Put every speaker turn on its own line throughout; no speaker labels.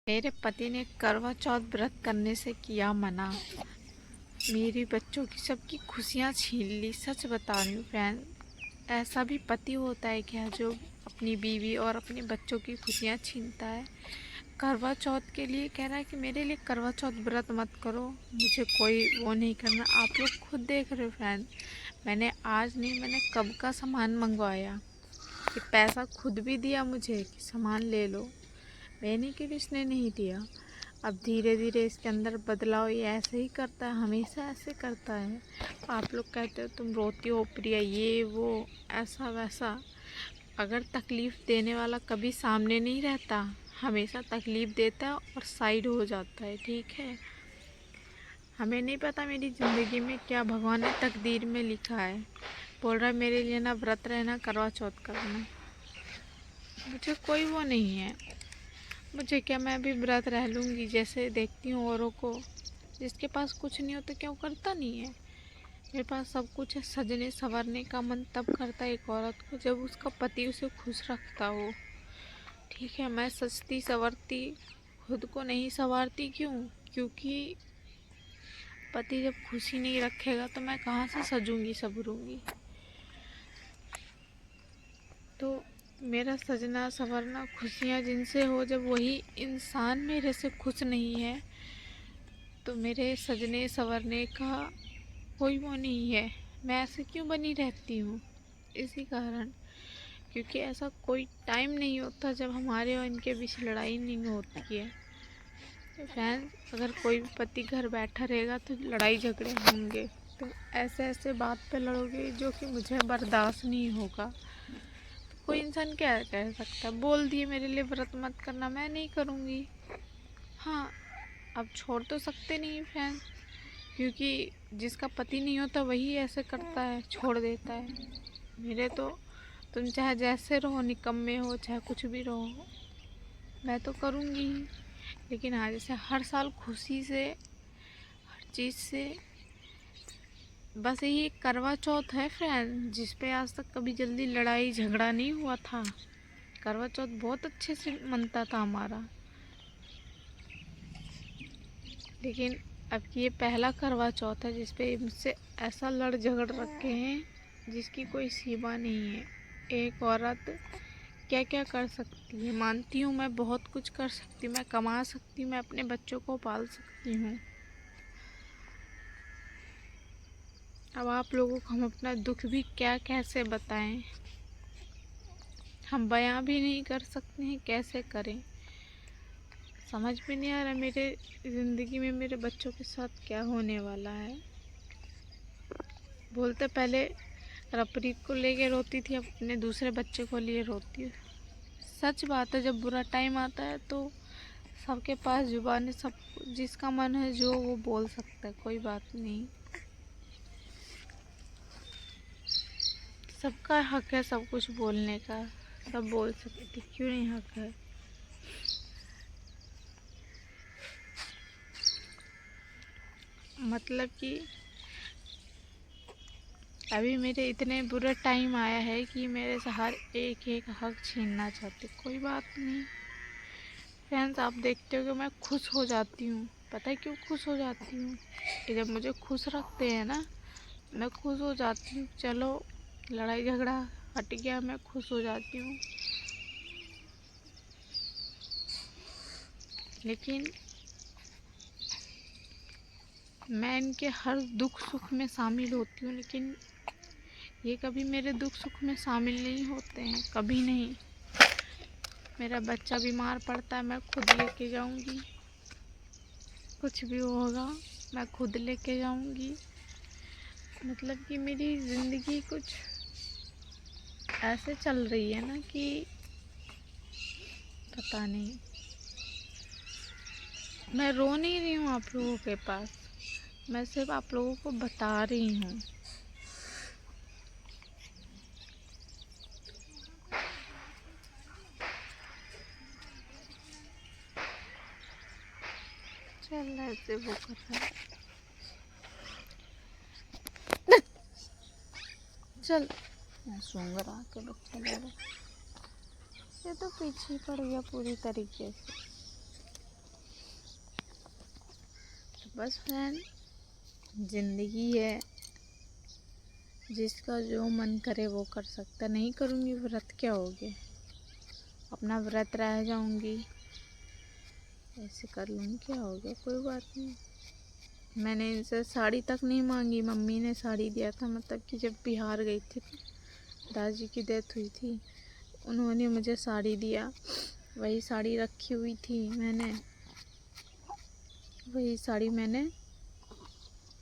मेरे पति ने करवा चौथ व्रत करने से किया मना। मेरी बच्चों की सबकी खुशियां छीन ली। सच बता रही हूँ फ्रेंड, ऐसा भी पति होता है क्या जो अपनी बीवी और अपने बच्चों की खुशियां छीनता है। करवा चौथ के लिए कह रहा है कि मेरे लिए करवा चौथ व्रत मत करो, मुझे कोई वो नहीं करना। आप लोग खुद देख रहे हो फ्रेंड, मैंने आज नहीं, मैंने कब का सामान मंगवाया, कि पैसा खुद भी दिया मुझे कि सामान ले लो, मैंने कि इसने नहीं दिया। अब धीरे धीरे इसके अंदर बदलाव, ये ऐसे ही करता है, हमेशा ऐसे करता है। आप लोग कहते हो तुम रोती हो प्रिया, ये वो ऐसा वैसा। अगर तकलीफ़ देने वाला कभी सामने नहीं रहता, हमेशा तकलीफ़ देता है और साइड हो जाता है, ठीक है। हमें नहीं पता मेरी ज़िंदगी में क्या भगवान ने तकदीर में लिखा है। बोल रहा है मेरे लिए ना व्रत रहना, करवा चौथ करना। मुझे कोई वो नहीं है, मुझे क्या, मैं भी व्रत रह लूँगी। जैसे देखती हूँ औरों को, जिसके पास कुछ नहीं होता क्या वो करता नहीं है। मेरे पास सब कुछ है। सजने संवरने का मन तब करता है एक औरत को जब उसका पति उसे खुश रखता हो, ठीक है। मैं सजती संवरती खुद को नहीं संवारती, क्यों? क्योंकि पति जब खुशी नहीं रखेगा तो मैं कहाँ से सजूंगी संवरूंगी। तो मेरा सजना संवरना, खुशियाँ जिनसे हो, जब वही इंसान मेरे से खुश नहीं है तो मेरे सजने संवरने का कोई वो नहीं है। मैं ऐसे क्यों बनी रहती हूँ? इसी कारण, क्योंकि ऐसा कोई टाइम नहीं होता जब हमारे और इनके बीच लड़ाई नहीं होती है। तो फ्रेंड्स, अगर कोई भी पति घर बैठा रहेगा तो लड़ाई झगड़े होंगे। तो ऐसे ऐसे बात पे लड़ोगे जो कि मुझे बर्दाश्त नहीं होगा। तो कोई इंसान क्या कह सकता है, बोल दिए मेरे लिए व्रत मत करना, मैं नहीं करूँगी। हाँ, अब छोड़ तो सकते नहीं फ्रेंड, क्योंकि जिसका पति नहीं होता वही ऐसे करता है, छोड़ देता है। मेरे तो, तुम चाहे जैसे रहो, निकम्मे हो चाहे कुछ भी रहो, मैं तो करूँगी ही। लेकिन हाँ, जैसे हर साल खुशी से, हर चीज़ से, बस यही एक करवा चौथ है फ्रेंड जिस पे आज तक कभी जल्दी लड़ाई झगड़ा नहीं हुआ था। करवा चौथ बहुत अच्छे से मनता था हमारा। लेकिन अब ये पहला करवा चौथ है जिस पे मुझसे ऐसा लड़ झगड़ रखे हैं जिसकी कोई सीमा नहीं है। एक औरत क्या क्या कर सकती है। मानती हूँ मैं बहुत कुछ कर सकती हूँ, मैं कमा सकती हूँ, मैं अपने बच्चों को पाल सकती हूँ। अब आप लोगों को हम अपना दुख भी क्या कैसे बताएं, हम बयां भी नहीं कर सकते हैं, कैसे करें। समझ में नहीं आ रहा मेरे ज़िंदगी में मेरे बच्चों के साथ क्या होने वाला है। बोलते पहले रपरीत को लेके रोती थी, अब अपने दूसरे बच्चे को लिए रोती है। सच बात है, जब बुरा टाइम आता है तो सबके पास जुबान है, सब जिसका मन है जो वो बोल सकता है, कोई बात नहीं। सबका हक है सब कुछ बोलने का, सब बोल सकते, क्यों नहीं हक है। मतलब कि अभी मेरे इतने बुरा टाइम आया है कि मेरे से हर एक एक हक छीनना चाहते। कोई बात नहीं फ्रेंड्स, आप देखते हो कि मैं खुश हो जाती हूँ। पता है क्यों खुश हो जाती हूँ? कि जब मुझे खुश रखते हैं ना, मैं खुश हो जाती हूँ। चलो लड़ाई झगड़ा हट गया, मैं खुश हो जाती हूँ। लेकिन मैं इनके हर दुख सुख में शामिल होती हूँ, लेकिन ये कभी मेरे दुख सुख में शामिल नहीं होते हैं, कभी नहीं। मेरा बच्चा बीमार पड़ता है, मैं खुद लेके जाऊंगी। कुछ भी होगा मैं खुद लेके जाऊंगी। मतलब कि मेरी ज़िंदगी कुछ ऐसे चल रही है ना कि पता नहीं। मैं रो नहीं रही हूँ आप लोगों के पास, मैं सिर्फ आप लोगों को बता रही हूँ। चल ऐसे वो कर रहा है, चल। मैं सूंघ रहा के बच्चा ले लो, ये तो पीछे पड़ गया पूरी तरीके से। बस फ्रेंड, ज़िंदगी है, जिसका जो मन करे वो कर सकता। नहीं करूँगी व्रत क्या हो गया, अपना व्रत रह जाऊँगी, ऐसे कर लूँगी क्या हो गया, कोई बात नहीं। मैंने इनसे साड़ी तक नहीं मांगी, मम्मी ने साड़ी दिया था। मतलब कि जब बिहार गई थी, दादी की डेथ हुई थी, उन्होंने मुझे साड़ी दिया, वही साड़ी रखी हुई थी मैंने, वही साड़ी मैंने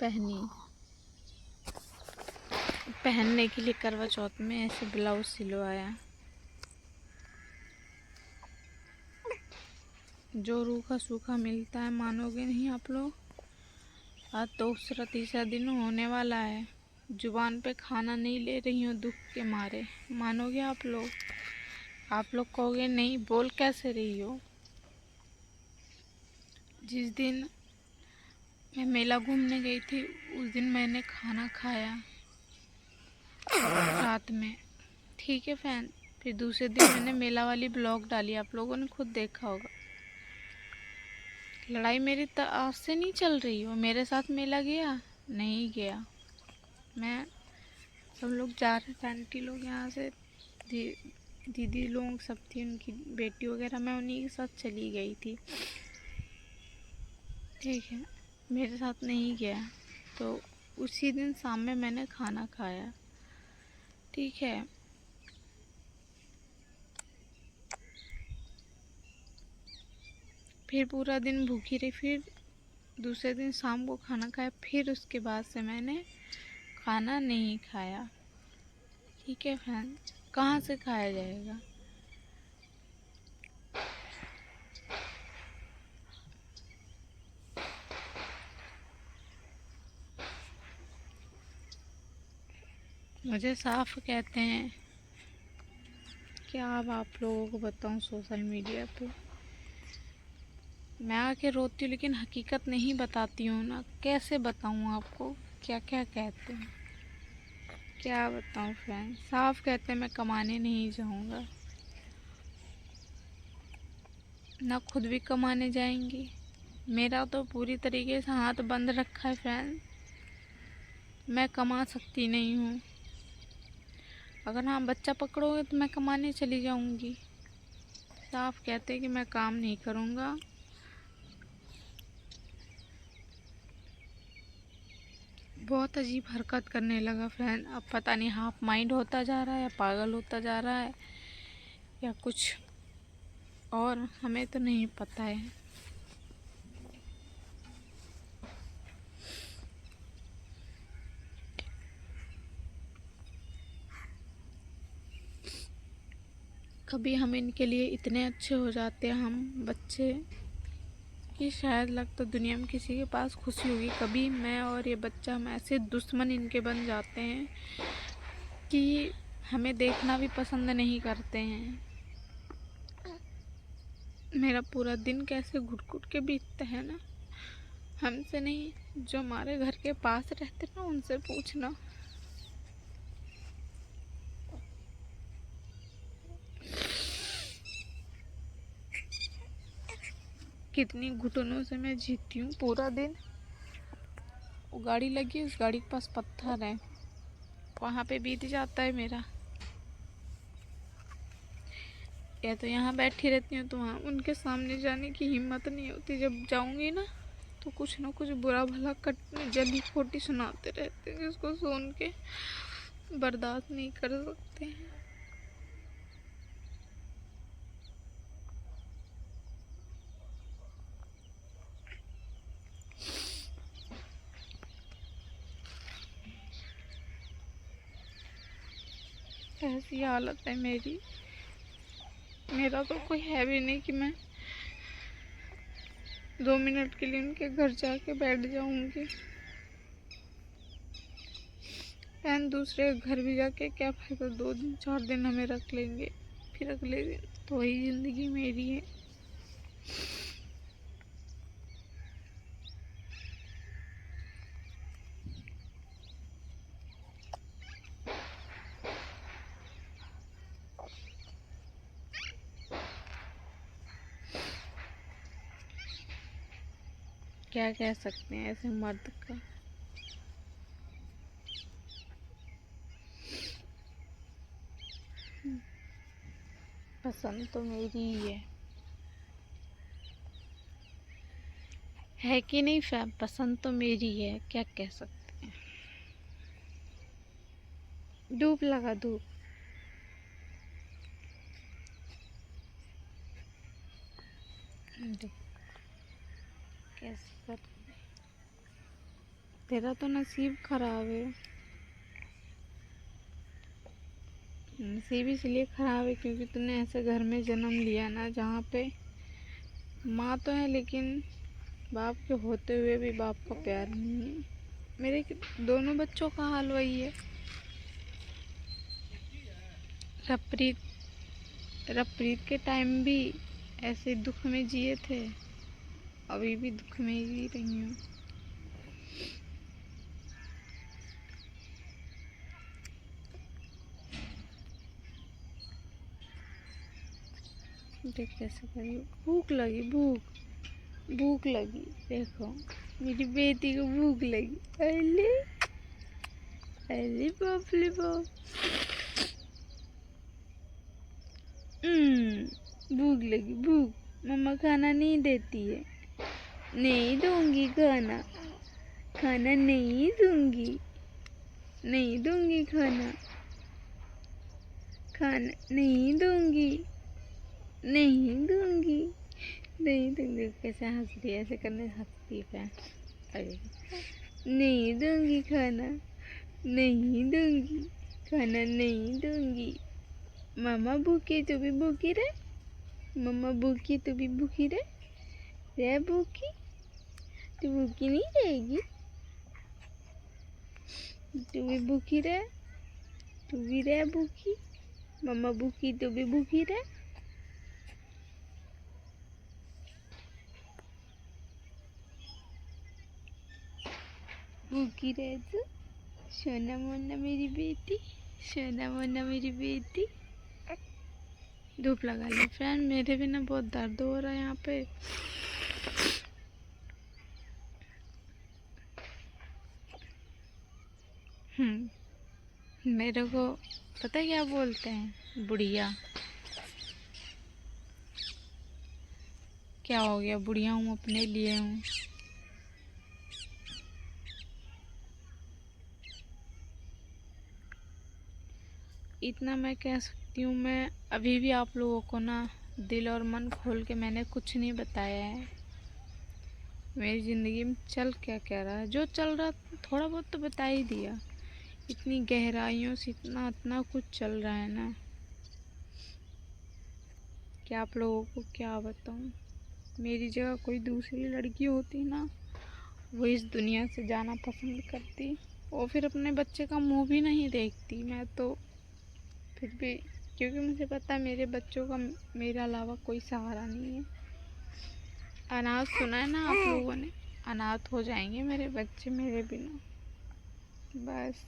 पहनी। पहनने के लिए करवा चौथ में ऐसे ब्लाउज सिलवाया। जो रूखा सूखा मिलता है, मानोगे नहीं आप लोग। आज तो दूसरा तीसरा दिन होने वाला है, जुबान पे खाना नहीं ले रही हूँ दुख के मारे। मानोगे आप लोग? आप लोग कहोगे नहीं, बोल कैसे रही हो। जिस दिन मैं मेला घूमने गई थी, उस दिन मैंने खाना खाया रात में, ठीक है फैन। फिर दूसरे दिन मैंने मेला वाली ब्लॉग डाली, आप लोगों ने खुद देखा होगा। लड़ाई मेरी आज से नहीं चल रही हो। मेरे साथ मेला गया नहीं गया, मैं सब लोग जा रहे थे, आंटी लोग यहाँ से, दीदी लोग सब थी, उनकी बेटी वगैरह, मैं उन्हीं के साथ चली गई थी, ठीक है। मेरे साथ नहीं गया, तो उसी दिन शाम में मैंने खाना खाया, ठीक है। फिर पूरा दिन भूखी रही, फिर दूसरे दिन शाम को खाना खाया, फिर उसके बाद से मैंने खाना नहीं खाया, ठीक है फ्रेंड। कहाँ से खाया जाएगा। मुझे साफ कहते हैं, क्या अब आप लोगों को बताऊं सोशल मीडिया पे। मैं आके रोती हूँ, लेकिन हकीकत नहीं बताती हूँ ना। कैसे बताऊँ आपको क्या क्या कहते हैं, क्या बताऊँ फ्रेंड। साफ कहते हैं मैं कमाने नहीं जाऊँगा, ना खुद भी कमाने जाएंगी। मेरा तो पूरी तरीके से हाथ बंद रखा है फ्रेंड, मैं कमा सकती नहीं हूँ। अगर हाँ बच्चा पकड़ोगे तो मैं कमाने चली जाऊँगी। साफ कहते हैं कि मैं काम नहीं करूँगा। बहुत अजीब हरकत करने लगा फ्रेंड। अब पता नहीं हाफ माइंड होता जा रहा है या पागल होता जा रहा है या कुछ और, हमें तो नहीं पता है। कभी हम इनके लिए इतने अच्छे हो जाते हैं, हम बच्चे, कि शायद लगता दुनिया में किसी के पास खुशी होगी। कभी मैं और ये बच्चा, हम ऐसे दुश्मन इनके बन जाते हैं कि हमें देखना भी पसंद नहीं करते हैं। मेरा पूरा दिन कैसे घुट घुट के बीतता है ना, हमसे नहीं, जो हमारे घर के पास रहते ना उनसे पूछना। कितनी घुटनों से मैं जीती हूँ पूरा दिन। वो गाड़ी लगी, उस गाड़ी के पास पत्थर है, वहाँ पे बीत जाता है मेरा। या तो यहाँ बैठी रहती हूँ, तो वहाँ उनके सामने जाने की हिम्मत नहीं होती। जब जाऊँगी ना तो कुछ ना कुछ बुरा भला जली खोटी सुनाते रहते हैं, जिसको सुन के बर्दाश्त नहीं कर सकते हैं। ऐसी हालत है मेरी। मेरा तो कोई है भी नहीं कि मैं 2 मिनट के लिए उनके घर जाके बैठ जाऊंगी। एंड दूसरे घर भी जाके क्या फायदा, 2 दिन 4 दिन हमें रख लेंगे, फिर अगले दिन तो वही जिंदगी मेरी है। क्या कह सकते हैं ऐसे मर्द का। पसंद तो मेरी ही है कि नहीं फैम? पसंद तो मेरी है, क्या कह सकते हैं। धूप लगा धूप। देख कैसे कर, तेरा तो नसीब खराब है। नसीब इसलिए खराब है क्योंकि तूने ऐसे घर में जन्म लिया ना जहाँ पे माँ तो है लेकिन बाप के होते हुए भी बाप का प्यार नहीं है। मेरे दोनों बच्चों का हाल वही है। रप्रीत के टाइम भी ऐसे दुख में जिए थे, अभी भी दुख में ही जी रही हूँ। देख कैसे करी, भूख लगी, भूख लगी। देखो मेरी बेटी को भूख लगी। अरे अरे बाप रे बाप। भूख लगी, भूख। मम्मा खाना नहीं देती है। नहीं दूंगी खाना, खाना नहीं दूंगी, नहीं दूंगी खाना, खाना नहीं दूंगी, नहीं दूंगी, नहीं दूंगी। कैसे हंस रही है, ऐसे करने से हंसती है। अरे नहीं दूंगी खाना, नहीं दूंगी खाना, नहीं दूंगी। मामा भूखी तू भी भूखी रहे, मम्मा भूखी तू भी भूखी रहे भूखी, तू भूखी नहीं रहेगी, तू भी भूखी रहे, तू भी रहे भूखी, मम्मा भूखी तू भी भूखी रहे। भूखी रहे तू, सोना मोना मेरी बेटी, सोना मोना मेरी बेटी। धूप लगा ली फ्रेंड, मेरे भी ना बहुत दर्द हो रहा है यहाँ पे। मेरे को पता है क्या बोलते हैं? बुढ़िया। क्या हो गया? बुढ़िया हूँ, अपने लिए हूँ। इतना मैं कह सकती हूँ, मैं अभी भी आप लोगों को ना दिल और मन खोल के मैंने कुछ नहीं बताया है। मेरी ज़िंदगी में चल क्या क्या रहा है, जो चल रहा थोड़ा बहुत तो बता ही दिया। इतनी गहराइयों से इतना कुछ चल रहा है ना कि आप लोगों को क्या बताऊँ। मेरी जगह कोई दूसरी लड़की होती ना, वो इस दुनिया से जाना पसंद करती, और फिर अपने बच्चे का मुंह भी नहीं देखती। मैं तो फिर भी, क्योंकि मुझे पता है मेरे बच्चों का मेरे अलावा कोई सहारा नहीं है। अनाथ सुना है ना आप लोगों ने? अनाथ हो जाएंगे मेरे बच्चे मेरे बिना। बस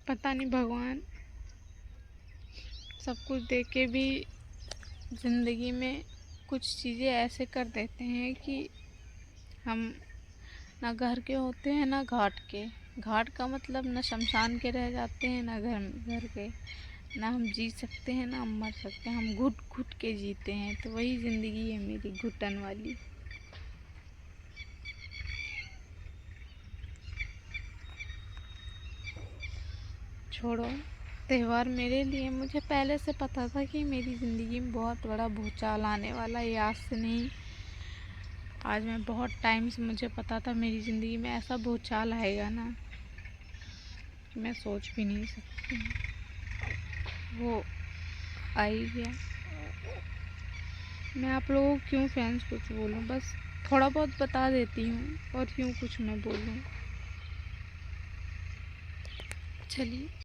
पता नहीं भगवान सब कुछ दे के भी ज़िंदगी में कुछ चीज़ें ऐसे कर देते हैं कि हम ना घर के होते हैं ना घाट के। घाट का मतलब ना शमशान के रह जाते हैं, ना घर के। ना हम जी सकते हैं ना हम मर सकते हैं, हम घुट घुट के जीते हैं। तो वही ज़िंदगी है मेरी, घुटन वाली। छोड़ो त्यौहार मेरे लिए, मुझे पहले से पता था कि मेरी ज़िंदगी में बहुत बड़ा भूचाल आने वाला है। आज से नहीं, आज मैं बहुत टाइम से मुझे पता था मेरी ज़िंदगी में ऐसा भूचाल आएगा ना कि मैं सोच भी नहीं सकती। वो आ ही गया। मैं आप लोगों को क्यों फ्रेंड्स कुछ बोलूं, बस थोड़ा बहुत बता देती हूँ, और क्यों कुछ मैं बोलूं। चलिए।